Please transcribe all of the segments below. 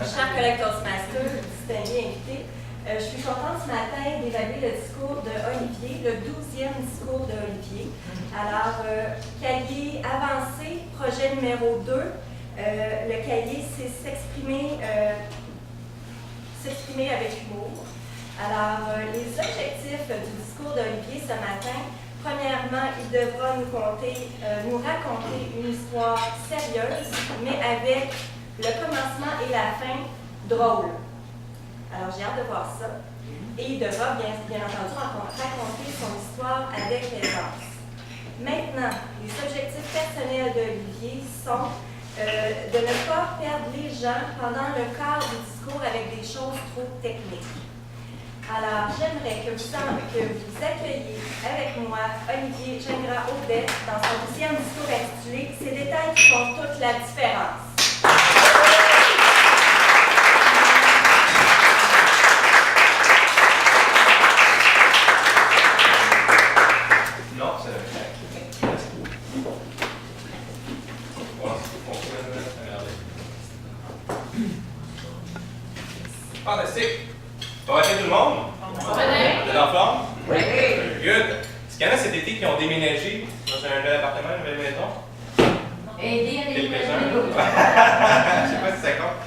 Chers collègues Toastmasters, distingués invités, je suis contente ce matin d'évaluer le discours de Olivier, le 12e discours de Olivier. Alors, cahier avancé, projet numéro 2. Le cahier, c'est s'exprimer avec humour. Alors, les objectifs du discours d'Olivier ce matin, premièrement, il devra nous raconter une histoire sérieuse, mais avec le commencement et la fin drôle. Alors, j'ai hâte de voir ça. Et il devra bien entendu raconter son histoire avec aisance. Maintenant, les objectifs personnels d'Olivier sont de ne pas perdre les gens pendant le quart du discours avec des choses trop techniques. Alors, j'aimerais que vous accueilliez avec moi Olivier Gingras-Audet dans son 12e discours intitulé « Ces détails qui font toute la différence ». Fantastique! Ça va être tout le monde? Vous êtes en forme? Oui! Good! Est-ce qu'il y en a cet été qui ont déménagé dans un nouvel appartement, une nouvelle maison? Aider à quelques-uns? Je sais pas si ça compte.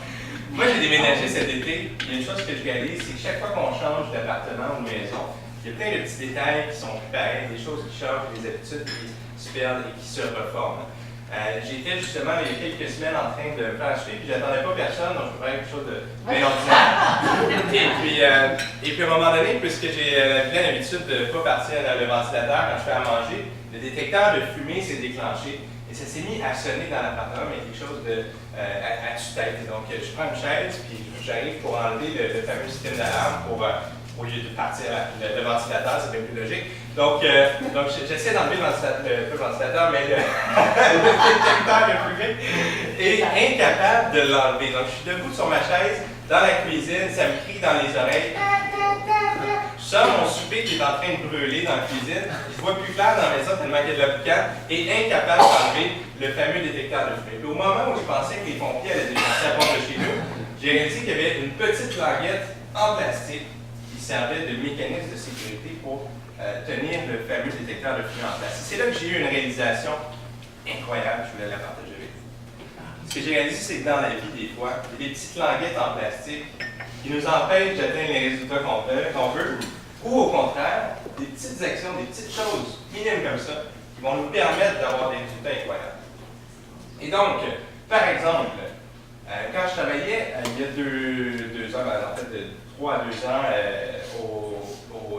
Moi, j'ai déménagé cet été. Il y a une chose que je réalise, c'est que chaque fois qu'on change d'appartement ou de maison, il y a plein de petits détails qui sont plus pareils, des choses qui changent, des habitudes qui se perdent et qui se reforment. J'étais justement il y a quelques semaines en train de me faire acheter, puis j'attendais pas personne, donc je ferais quelque chose de bien ordinaire. Et puis à un moment donné, puisque j'ai la vilaine habitude de ne pas partir dans le ventilateur quand je fais à manger, le détecteur de fumée s'est déclenché. Et ça s'est mis à sonner dans l'appartement, mais quelque chose à tue-tête. Donc je prends une chaise, puis j'arrive pour enlever le fameux système d'alarme au lieu de partir le ventilateur, c'est bien plus logique. Donc j'essaie d'enlever le ventilateur, mais le détecteur de fumée est incapable de l'enlever. Donc je suis debout sur ma chaise, dans la cuisine, ça me crie dans les oreilles. Je sens mon souper qui est en train de brûler dans la cuisine. Je vois plus clair dans la maison tellement qu'il y a de la boucane et incapable d'enlever le fameux détecteur de fumée. Puis au moment où je pensais que les pompiers allaient déclencher la pompe de chez nous, j'ai réalisé qu'il y avait une petite languette en plastique qui servait de mécanisme de sécurité pour tenir le fameux détecteur de fumée en place. C'est là que j'ai eu une réalisation incroyable, je voulais la partager avec vous. Ce que j'ai réalisé, c'est que dans la vie, des fois, il y a des petites languettes en plastique qui nous empêchent d'atteindre les résultats qu'on veut, ou au contraire, des petites actions, des petites choses minimes comme ça, qui vont nous permettre d'avoir des résultats incroyables. Et donc, par exemple, quand je travaillais il y a deux ans, en fait de 3 à 2 ans,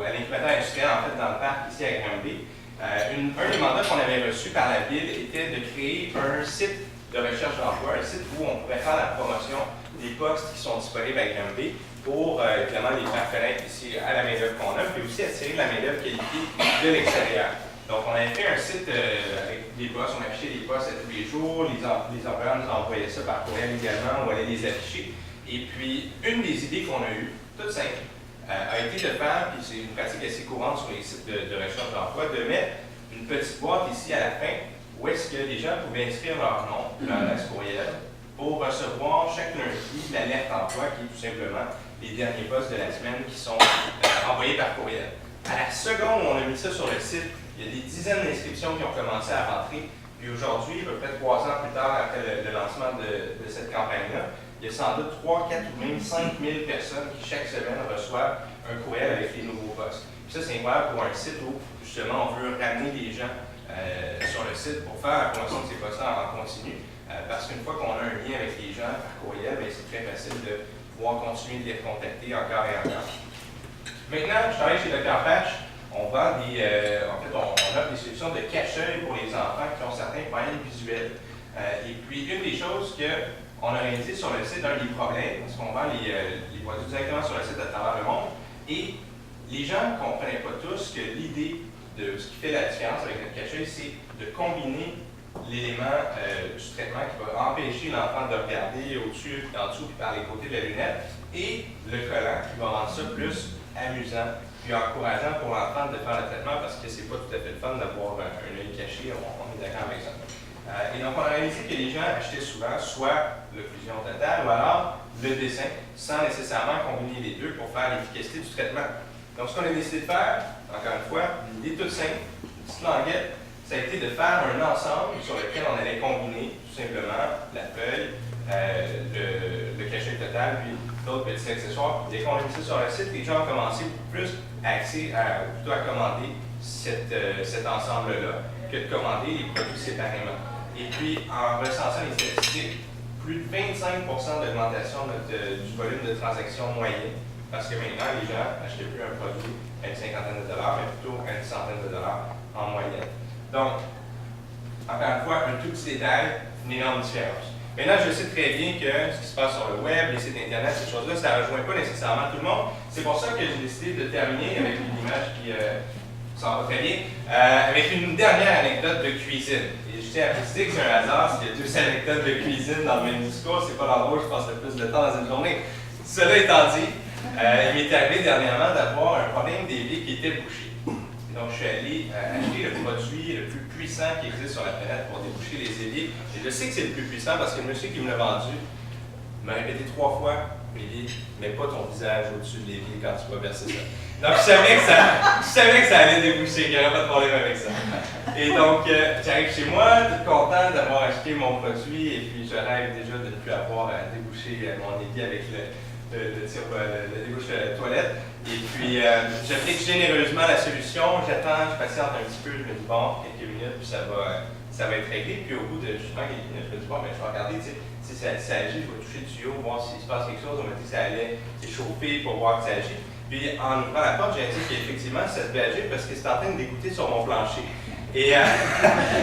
à l'incubateur industriel, en fait, dans le parc ici à Granby, un des mandats qu'on avait reçu par la ville était de créer un site de recherche d'emploi, un site où on pourrait faire la promotion des postes qui sont disponibles à Granby pour, évidemment, les faire connaître ici à la main-d'œuvre qu'on a, puis aussi attirer la main-d'œuvre qualifiée de l'extérieur. Donc, on avait fait un site avec des postes, on affichait les postes à tous les jours, les employeurs nous envoyaient ça par courriel également, on allait les afficher. Et puis, une des idées qu'on a eues, toute simple, a été de faire, puis c'est une pratique assez courante sur les sites de recherche d'emploi, de mettre une petite boîte ici à la fin où est-ce que les gens pouvaient inscrire leur nom, leur adresse courriel, pour recevoir chaque lundi l'alerte emploi, qui est tout simplement les derniers postes de la semaine qui sont envoyés par courriel. À la seconde où on a mis ça sur le site, il y a des dizaines d'inscriptions qui ont commencé à rentrer. Puis aujourd'hui, à peu près 3 ans plus tard, après le lancement de cette campagne-là, il y a sans doute 3, 4 ou même 5 000 personnes qui chaque semaine reçoivent un courriel avec les nouveaux postes. Puis ça, c'est incroyable pour un site où justement on veut ramener les gens sur le site pour faire la promotion de ces postes-là en continu. Parce qu'une fois qu'on a un lien avec les gens par courriel, c'est très facile de pouvoir continuer de les contacter encore et encore. Maintenant, je travaille chez Dr Patch. On vend on offre des solutions de cache-œil pour les enfants qui ont certains problèmes visuels. Et puis, une des choses qu'on a réalisé sur le site, un des problèmes, parce qu'on vend les produits directement sur le site à travers le monde, et les gens ne comprenaient pas tous que l'idée de ce qui fait la différence avec notre cache-œil, c'est de combiner l'élément du traitement qui va empêcher l'enfant de regarder au-dessus, en dessous, puis par les côtés de la lunette, et le collant qui va rendre ça plus amusant, puis encourageant pour l'enfant de faire le traitement, parce que c'est pas tout à fait le fun d'avoir un œil caché, on est d'accord avec ça. Et donc on a réalisé que les gens achetaient souvent soit l'occlusion totale, ou alors le dessin sans nécessairement combiner les deux pour faire l'efficacité du traitement. Donc, ce qu'on a décidé de faire, encore une fois, l'idée toute simple, une petite languette, ça a été de faire un ensemble sur lequel on allait combiner tout simplement la feuille, le cachet total, puis d'autres petits accessoires. Dès qu'on a mis ça sur le site, les gens ont commencé plus à plutôt à commander cet ensemble-là que de commander les produits séparément. Et puis, en recensant les statistiques, plus de 25% d'augmentation du volume de transactions moyennes, parce que maintenant, les gens n'achetaient plus un produit à une cinquantaine de dollars, mais plutôt à une centaine de dollars en moyenne. Donc, encore une fois, un tout petit détail, une énorme différence. Maintenant, je sais très bien que ce qui se passe sur le web, les sites internet, ces choses-là, ça ne rejoint pas nécessairement tout le monde. C'est pour ça que j'ai décidé de terminer avec une image qui s'en va très bien, avec une dernière anecdote de cuisine. Et je tiens à préciser que c'est un hasard, s'il y a 2 anecdotes de cuisine dans le même discours, c'est pas l'endroit où je passe le plus de temps dans une journée. Cela étant dit, il m'est arrivé dernièrement d'avoir un problème d'évier qui était bouché. Donc, je suis allé acheter le produit le plus puissant qui existe sur la planète pour déboucher les éviers. Et je sais que c'est le plus puissant parce que le monsieur qui me l'a vendu m'a répété 3 fois, Olivier, mets pas ton visage au-dessus de l'évier quand tu vas verser ça. Donc, je savais que ça allait déboucher, qu'il n'y aurait pas de problème avec ça. Et donc, j'arrive chez moi, tout content d'avoir acheté mon produit, et puis je rêve déjà de ne plus avoir à déboucher mon évier avec le débouche toilette. Et puis, j'applique généreusement la solution, j'attends, je patiente un petit peu, je me dis bon, quelques minutes, puis ça va être réglé. Puis au bout de justement quelques minutes, je me dis bon, ben, je vais regarder, si ça agit, je vais toucher le tuyau, voir s'il se passe quelque chose. On m'a dit que ça allait s'échauffer pour voir que ça agit. Puis en ouvrant la porte, j'ai dit qu'effectivement, ça devait agir parce que c'était en train de dégoûter sur mon plancher. Et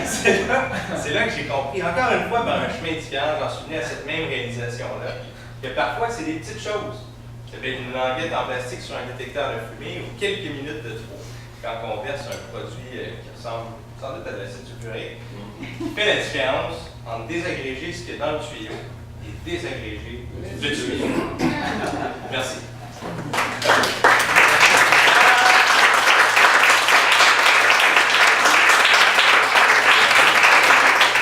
c'est là que j'ai compris, encore une fois, par un chemin différent, j'en suis venu à cette même réalisation-là, que parfois, c'est des petites choses. Ça peut être une languette en plastique sur un détecteur de fumée ou quelques minutes de trop quand on verse un produit qui ressemble sans doute à de l'acide sulfurique, qui fait la différence entre désagréger ce qui est dans le tuyau et désagréger le tuyau. Merci.